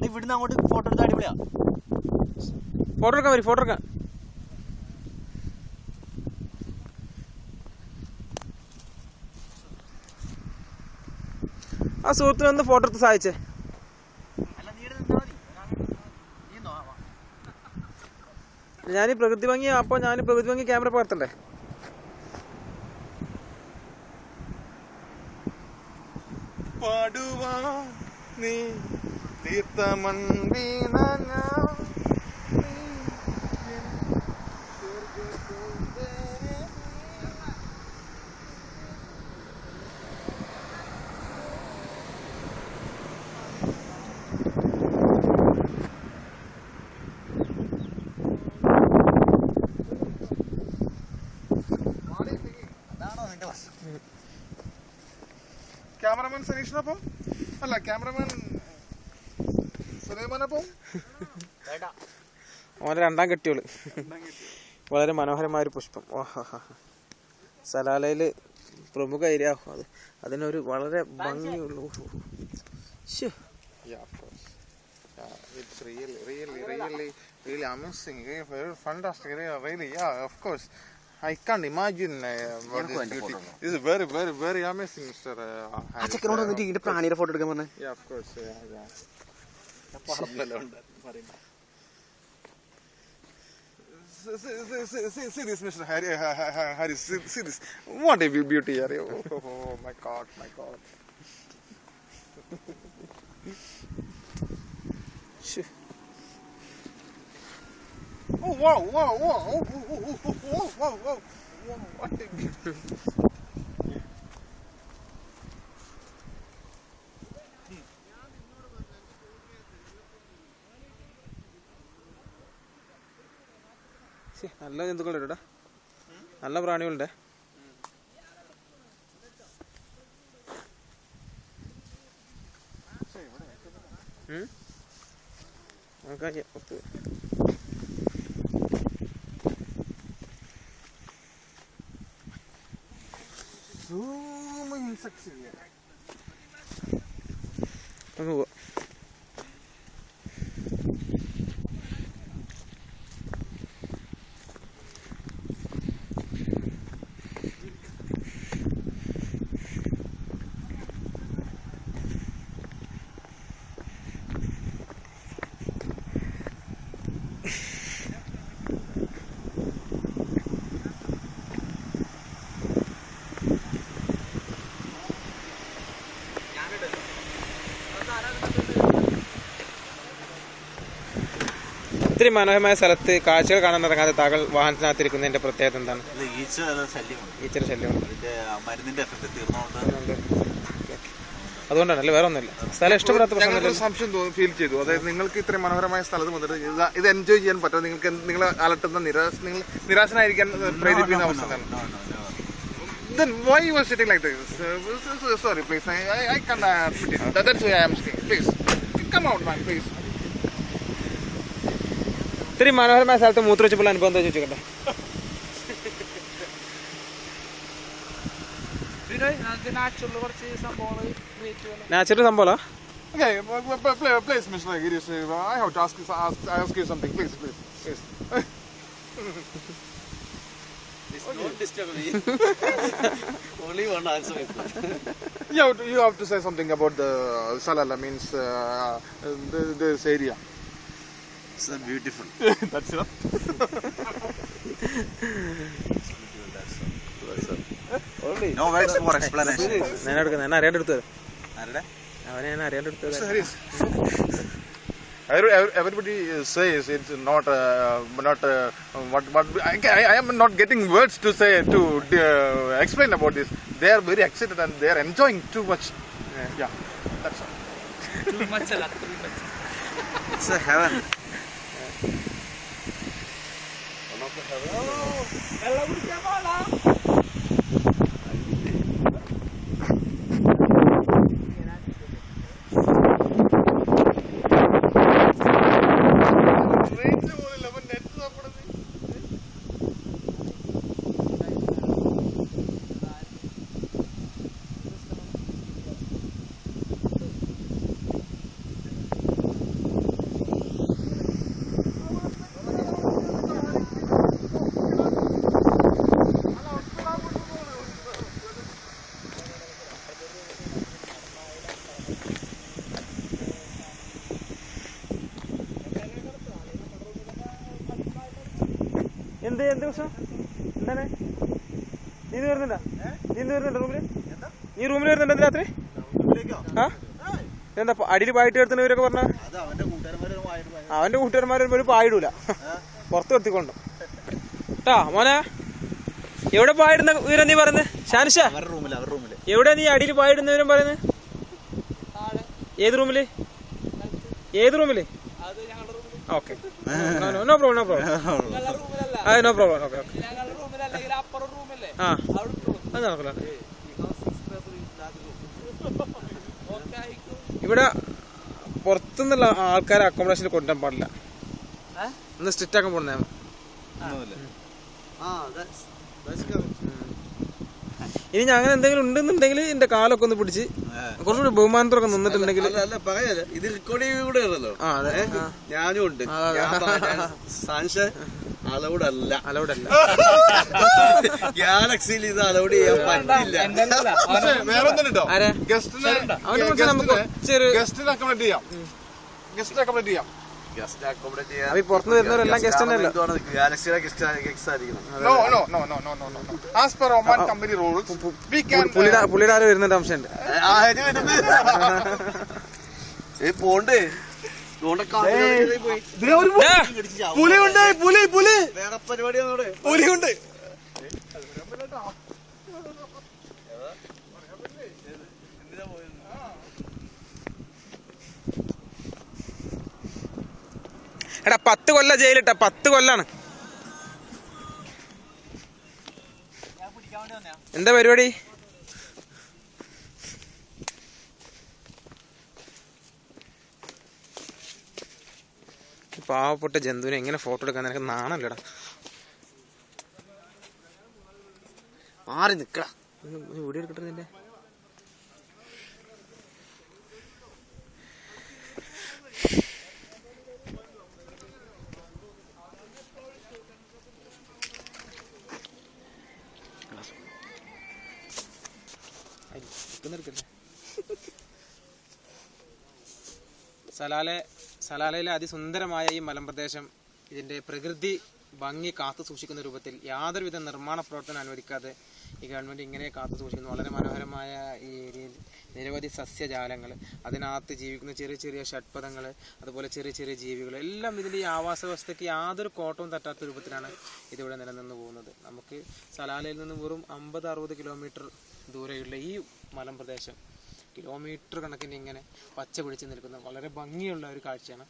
ഇവിടുന്ന് അങ്ങോട്ട് ഫോട്ടോ എടുക്കാൻ അടിപൊളിയാ. ഫോട്ടോ എടുക്കാൻ വരും, ഫോട്ടോ എടുക്കാൻ. ആ സുഹൃത്തിനൊന്ന് ഫോട്ടോ എടുത്ത് സഹായിച്ചേ. ഞാൻ പ്രകൃതി ഭംഗി, അപ്പൊ ഞാൻ പ്രകൃതി ഭംഗി ക്യാമറ പകർത്തണ്ടേ? നീ തീർത്ഥമൺവീണ ക്യാമറമാൻ സനീഷിനൊപ്പം അല്ല, ക്യാമറമാൻ സുലൈമാനൊപ്പം ഓനെ രണ്ടാം കെട്ടിയോള്. വളരെ മനോഹരമായൊരു പുഷ്പം. സലാലയില് പ്രമുഖ ഏരിയ. അതിനൊരു വളരെ ഭംഗിയുള്ളൂ. It's really amazing, very fantastic, really, yeah, of course. I can't imagine what this beauty. This is very, very, very amazing, Mr. Harris. പ്രാണിയുടെ ഫോട്ടോ എടുക്കാൻ പറഞ്ഞേ. Yeah, of course, yeah. See this, Mr. Harris. See this. What a beauty here. Oh my God, my God. Oh wow, wow, wow, oh, wow, wow, what a beauty. നല്ല ജന്തുക്കളുണ്ട്, നല്ല പ്രാണികളുണ്ട്. അങ്ങ് പോവാ. ഇത്തിരി മനോഹരമായ സ്ഥലത്ത് കാഴ്ചകൾ കാണാൻ ഇറങ്ങാതെ താങ്കൾ വാഹനത്തിനകത്തിരിക്കുന്നതിന്റെ പ്രത്യേകത എന്താണ്? ഈച്ചയുടെ ശല്യമാണ്. അതുകൊണ്ടാണല്ലേ, വേറെ ഒന്നുമില്ല. സ്ഥലം ഇഷ്ടപ്പെടാത്ത സംശയം ഫീൽ ചെയ്തു. അതായത് നിങ്ങൾക്ക് ഇത്രയും മനോഹരമായ സ്ഥലത്ത് മുതൽ ഇത് എൻജോയ് ചെയ്യാൻ പറ്റും. നിങ്ങൾക്ക് നിങ്ങളെ അലട്ടുന്ന നിരാശനായിരിക്കാൻ പ്രേരിപ്പിക്കുന്ന അവസ്ഥ. Then why you are sitting like this? Sorry, please. I can't admit it. That's why I am staying. Please, come out, man, please. ഇത്തിരി മനോഹരമായ സ്ഥലത്ത് മൂത്രവെച്ചപ്പോൾ അനുഭവം എന്താ ചോദിച്ചോട്ടെ? നാച്ചുറൽ സംഭവം. Okay, please, Mr. Girish, I have to ask you something. Please. Don't disturb me. Only one answer. You have to say something about the Salala, means this area. It's so beautiful. That's it. Only. No words for explanation. ഞാൻ അറിയാണ്ടെടുത്തത്. അവനെ ഞാൻ അറിയാണ്ടെടുത്തത്. Everybody says it's not what I am not getting words to say to explain about this. They are very excited and they are enjoying too much. Yeah, that's all. Too much. It's a heaven. One of the heaven. എന്താ പ്രശ്നം? എന്താണ് നീ വരുന്നുണ്ടോ? നീ എന്ത് വരുന്നുണ്ടോ റൂമില്? നീ റൂമിൽ വരുന്നുണ്ടോ രാത്രി? ആ എന്താ അടിയിൽ പായിട്ട് എടുത്തുന്നവരൊക്കെ പറഞ്ഞ അവന്റെ കൂട്ടുകാരന്മാർ ഒരു പായിടൂല, പുറത്ത് നിർത്തിക്കൊണ്ടോ കേട്ടാ മോനെ. എവിടെ പായിടുന്ന വിവരം നീ പറയുന്നത് ഷാനിഷ? എവിടെ നീ അടിയിൽ പായിടുന്ന വിവരം പറയുന്നത്? ഏത് റൂമില്? ഏത് റൂമില്? Okay, no problem, no problem, no problem. Okay okay, ആ അത് നടക്കില്ല. ഇവിടെ പുറത്തുനിന്നുള്ള ആൾക്കാരെ അക്കോമഡേഷനിൽ കൊണ്ടുവരാൻ പാടില്ല. ഒന്ന് സ്ട്രിക്റ്റ് ആക്കാൻ പോകുന്ന ഇനി ഞാൻ അങ്ങനെ എന്തെങ്കിലും ഉണ്ടെന്നുണ്ടെങ്കിൽ എന്റെ കാലൊക്കെ ഒന്ന് പിടിച്ച് കുറച്ചുകൂടി ബഹുമാനത്തോടെ നിന്നിട്ടുണ്ടെങ്കിൽ. ഇത് റെക്കോർഡ് കൂടെ ആണല്ലോ. ഞാനും ഉണ്ട്. അലൗഡല്ല, അലൗഡല്ല. ഗാലക്സിയിൽ ഇത് അലൗഡ് ചെയ്യാൻ പറ്റില്ല. വേറൊന്നുണ്ടോ? ഗസ്റ്റിനെ അക്കോമഡേറ്റ് ചെയ്യാം. ഗസ്റ്റിനെ അക്കോമഡേറ്റ് ചെയ്യാം. പുറത്തുനിന്ന് വരുന്നവരെല്ലാം ഗസ്റ്റ് തന്നെയല്ലോ. ഗാലക്സിയുടെ ഗസ്റ്റ് ആയിരിക്കണം. As per Oman company rules, we can. പുള്ളിയുടെ ആരും വരുന്നതിന്റെ അംശമുണ്ട്. പോണ്ടേ പുലിയുണ്ട്, പുലി പുലി വേറെ പരിപാടിയാണ്. പുലിയുണ്ട്. എടാ 10 കൊല്ലം ജയിലിട്ട, 10 കൊല്ലാണ്. എന്താ പരിപാടി? പാവപ്പെട്ട ജന്തുവിനെ എങ്ങനെ ഫോട്ടോ എടുക്കാൻ നിനക്ക് നാണല്ലേടാ? മാറി നിക്കടാ. വീഡിയോ എടുക്കട്ടെ നിന്റെ. സലാലയിലെ അതിസുന്ദരമായ ഈ മലമ്പ്രദേശം ഇതിന്റെ പ്രകൃതി ഭംഗി കാത്തു സൂക്ഷിക്കുന്ന രൂപത്തിൽ യാതൊരുവിധ നിർമ്മാണ പ്രവർത്തനം അനുവദിക്കാതെ ഈ ഗവൺമെന്റ് ഇങ്ങനെ കാത്തു സൂക്ഷിക്കുന്നു. വളരെ മനോഹരമായ ഈ ഏരിയയിൽ നിരവധി സസ്യജാലങ്ങൾ, അതിനകത്ത് ജീവിക്കുന്ന ചെറിയ ചെറിയ ഷഡ്പദങ്ങൾ, അതുപോലെ ചെറിയ ചെറിയ ജീവികൾ എല്ലാം ഇതിന്റെ ഈ ആവാസ വ്യവസ്ഥയ്ക്ക് യാതൊരു കോട്ടവും തട്ടാത്ത രൂപത്തിലാണ് ഇതിവിടെ നിലനിന്ന് പോകുന്നത്. നമുക്ക് സലാലയിൽ നിന്ന് വെറും 50-60 കിലോമീറ്റർ ദൂരെയുള്ള ഈ മലമ്പ്രദേശം കിലോമീറ്റർ കണക്കിന് ഇങ്ങനെ പച്ച പിടിച്ച് നിൽക്കുന്ന വളരെ ഭംഗിയുള്ള ഒരു കാഴ്ചയാണ്.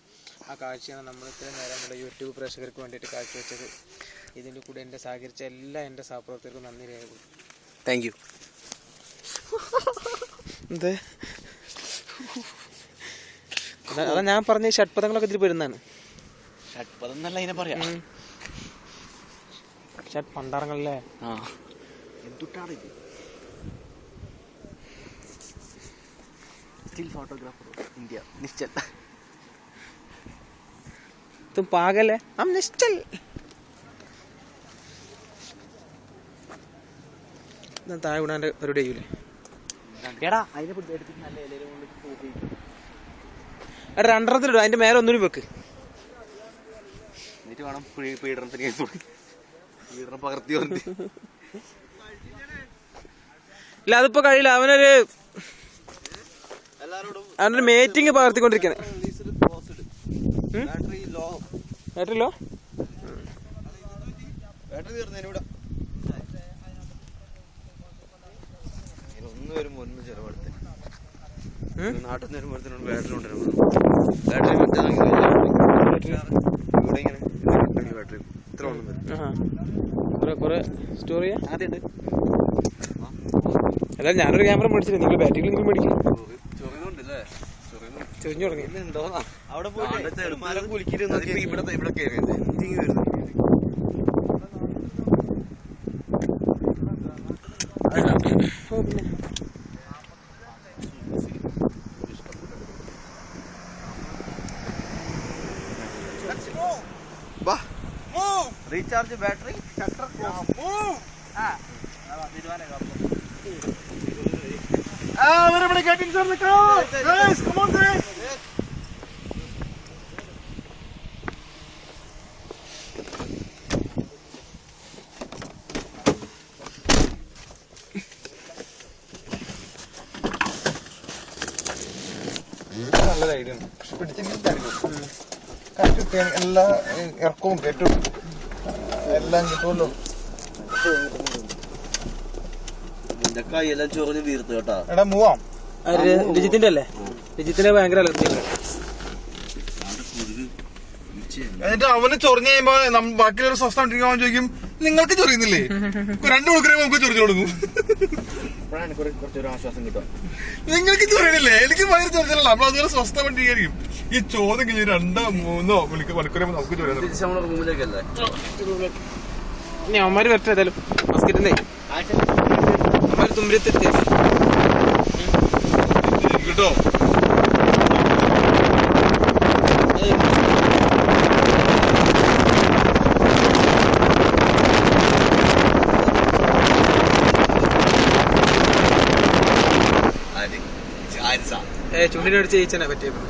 ആ കാഴ്ചയാണ് നമ്മൾ ഇത്രയും നേരം നമ്മുടെ യൂട്യൂബ് പ്രേക്ഷകർക്ക് വേണ്ടിയിട്ട് കാഴ്ചവെച്ചത്. ഇതിൻ്റെ കൂടെ എൻ്റെ സഹകരിച്ച എല്ലാ എൻ്റെ സഹപ്രവർത്തകർക്കും നന്ദി രേഖപ്പെടുത്തുന്നു. Thank you. എന്തേ അതാ ഞാൻ പറഞ്ഞ ഷഡ്പദങ്ങളൊക്കെ ഇതിൽ വരുന്നതാണ്. ഷഡ്പദം എന്നല്ല ഇതിനെ പറയാം, പണ്ടാറങ്ങളല്ലേ. എന്തുട്ടാണ് ഇത്? स्टिल फोटोग्राफर इंडिया निश्चल. तुम पागल है, हम निश्चल. താഴെ വിടാൻ്റെ പരിപാടി ചെയ്യൂലേ? എടാ അതിനെ എടുത്തിട്ട് നല്ല ഇലയിലും പോയി എടാ 2 അതിന്റെ മേലെ ഒന്നിനും വെക്ക്. എന്നിട്ട് വേണം പീഡനത്തിന് പീഡനം പകർത്തി വന്നി. ഇല്ല അതിപ്പോ കഴിയില്ല. അവനൊരു മീറ്റിംഗ് പകർത്തിക്കൊണ്ടിരിക്കാണ്. ബാറ്ററിലോ ബാറ്ററി തീർന്നതിനൂടെ ഒന്ന് വരുമ്പോ ഒന്ന് ചെലവെടുത്ത് നാട്ടിൽ നിന്ന് വരുമ്പോഴത്തേനോട് ബാറ്ററി കൊണ്ടുവരുമ്പോ ബാറ്ററി ഇവിടെ ഇങ്ങനെ ബാറ്ററി ഇത്ര ഒന്നും വരും. കുറെ സ്റ്റോർ ചെയ്യാം. ആദ്യമുണ്ട്. അല്ല ഞാനൊരു ക്യാമറ മേടിച്ചില്ല, നിങ്ങൾ ബാറ്ററി നിങ്ങൾ മേടിക്കും. ചെറിഞ്ഞു തുടങ്ങി. അവിടെ പോയിട്ട് മരം കുലിക്കിരുന്നു. ഇവിടെ കയറിയത് തിങ്ങി വരുന്നു. Recharge battery shutter Everybody get inside the car. Guys, come on, guys. നല്ലൊരു ഐഡിയ ആണ്. പിടിച്ചിട്ടായിരിക്കും കാറ്റ് എല്ലാ ഇറക്കവും കയറ്റും എല്ലാം കിട്ടുമല്ലോ. നിന്റെ കൈയെല്ലാം ചൊറിഞ്ഞ് വീർത്ത് കേട്ടാ. എടാ മൂവാം. രജിത്തിന്റെ അല്ലേ? രജിത്തിന്റെ ഭയങ്കര അലർജിയാണ്. എന്നിട്ട് അവന് ചൊറിഞ്ഞ് കഴിയുമ്പോ ബാക്കിയൊരു സ്വസ്ഥം അവൻ ചോദിക്കും നിങ്ങൾക്ക് ചൊറിയുന്നില്ലേ? 2 മണിക്കൂർ നമുക്ക് ചൊറിഞ്ഞു കൊടുക്കും. കുറച്ചൊരു ആശ്വാസം കിട്ടും. നിങ്ങൾക്ക് ചൊറിയണില്ലേ? എനിക്ക് ഭയങ്കര ചൊറിച്ചില്ല. നമ്മൾ അതുപോലെ സ്വസ്ഥമായിട്ടിരിക്കും. ഈ ചോദ്യം കഴിഞ്ഞ് 2-3 മണിക്കൂർ നമുക്ക് ചൊറിയാൻ നമ്മുടെ റൂമിലേക്കല്ലേ ഇനി അവന്മാര് വരട്ടെ ഏതായാലും ബാസ്കറ്റിന്റെ അവന്മാര് തുമ്പരത്തെത്തി കേട്ടോ. ചുണ്ടിനടിച്ച് ജയിച്ചനെ പറ്റിയപ്പോ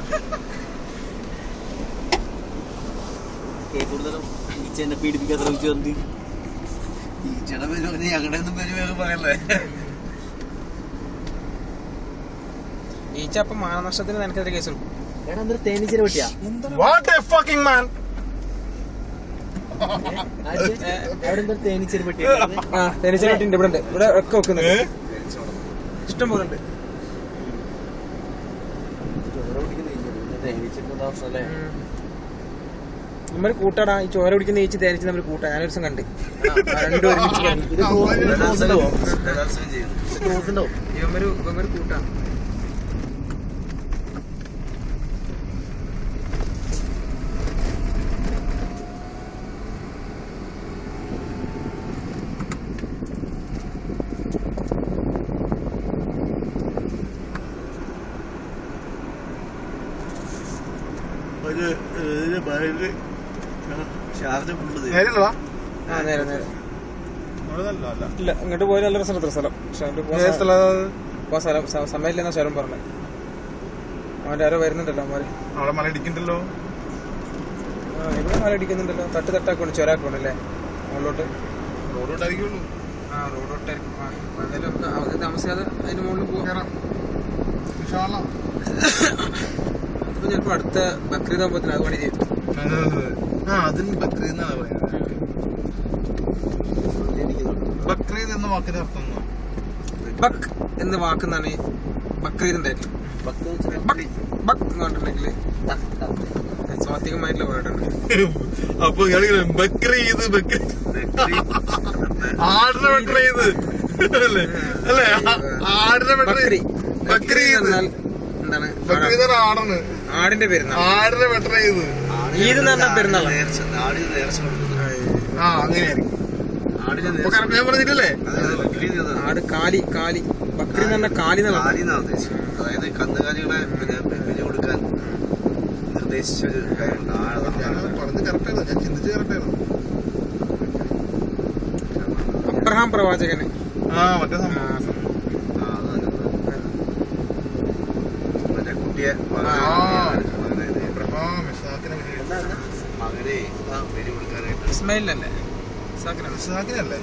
കൂടുതലും ഈച്ചേനെ പീഡിപ്പിക്കാൻ ശ്രമിച്ചു വന്നി ഈച്ചയുടെ പേര് പറഞ്ഞ് ഞങ്ങളുടെ ഒന്നും പേര് വേറെ പറയല്ലേ. ഈച്ച അപ്പൊ മാനനഷ്ടത്തിന് നിനക്കെതിരെ കേസ് കൊടുക്കും. തേനീച്ചനെ പറ്റിയാ What a fucking man. അവിടെ തേനീച്ചനെ പറ്റിയ തേനീച്ചനെ പറ്റിണ്ട്. ഇവിടെ ഉണ്ട്, ഇവിടെ ഒക്കെ വെക്കുന്നുണ്ട്, ഇഷ്ടം പോലെ ഉണ്ട്. നമ്മൾ കൂട്ടാടാ ഈ ചോര കുടിക്കുന്ന ഈച്ച് തേനീച്ച് നമ്മൾ കൂട്ടാ. ഞാനൊരു ദിവസം കണ്ട് രണ്ടും ഒരുമിച്ച് ഇവന്മാര് കൂട്ടാ. നേരില്ലടാ. ആ നേരെ നേരെ ഇല്ല, ഇങ്ങോട്ട് പോയി നല്ല രസമുള്ള സ്ഥലം. പക്ഷെ ഇപ്പൊ സമയമില്ലെന്ന ശരം പറഞ്ഞത്. അവന്റെ ആരോ വരുന്നുണ്ടല്ലോ അവന്മാര്. അവിടെ മല ഇടിക്കണ്ടല്ലോ. ഇവിടെ മല ഇടിക്കുന്നുണ്ടല്ലോ. തട്ടാക്കൊണ്ട് ചൊരാക്കണല്ലേ മുകളിലോട്ട്. റോഡോട്ടായിരിക്കുള്ളൂ. ആ റോഡോട്ടായിരിക്കും. എന്തായാലും നമുക്ക് അവർക്ക് താമസിക്കാതെ അതിന് മുകളിൽ പോകാം. അപ്പൊ ചിലപ്പോ അടുത്ത ബക്രീദ് ആകുമ്പോഴത്തേന് അത് പണി ചെയ്യും. അതിന് ബക്രീദ് എന്നാണ് പറയുന്നത്. ബക്രീദ് എന്ന വാക്കിന്റെ അർത്ഥം ബക്ക് എന്ന വാക്കെന്നാണ് ബക്രീദിന്റെ ബക്ക് എന്ന് പറഞ്ഞിട്ടുണ്ടെങ്കില് സ്വാത്വികമായിട്ടുള്ള വേർഡാണ്. അപ്പൊ ബക്രീദ് ആടിനെ ബക്രീദ് അല്ലേ? അല്ലേ? ആടിനെ ബക്രീദ് എന്നാൽ എന്താണ്? ബക്രീദ് ആടാണ്. ആടിന്റെ പെരുന്നാൾ. ആടിനെ ബെറ്റർ ചെയ്ത് ഈദ് എന്ന് പറഞ്ഞാൽ പെരുന്നാൾ. ആ അങ്ങനെയായിരിക്കും. ഞാൻ പറഞ്ഞിട്ടല്ലേ ആട് കാലി കാലി ബക്രീദ് എന്ന് പറഞ്ഞാൽ കാലി എന്നാണ്. അതായത് കന്നുകാലികളെ ബലി കൊടുക്കാൻ നിർദ്ദേശിച്ചൊരു കാര്യമുണ്ട്. പറഞ്ഞത് കറക്റ്റാണ്. ഞാൻ ചിന്തിച്ച് കറക്റ്റാണ്. അബ്രഹാം പ്രവാചകന് മറ്റേ സംഭവം കുട്ടിയെ മകനെ ബലി കൊടുക്കാനായിട്ട് ഇസ്മായിലല്ലേ? ഇസാഖിനല്ലേ?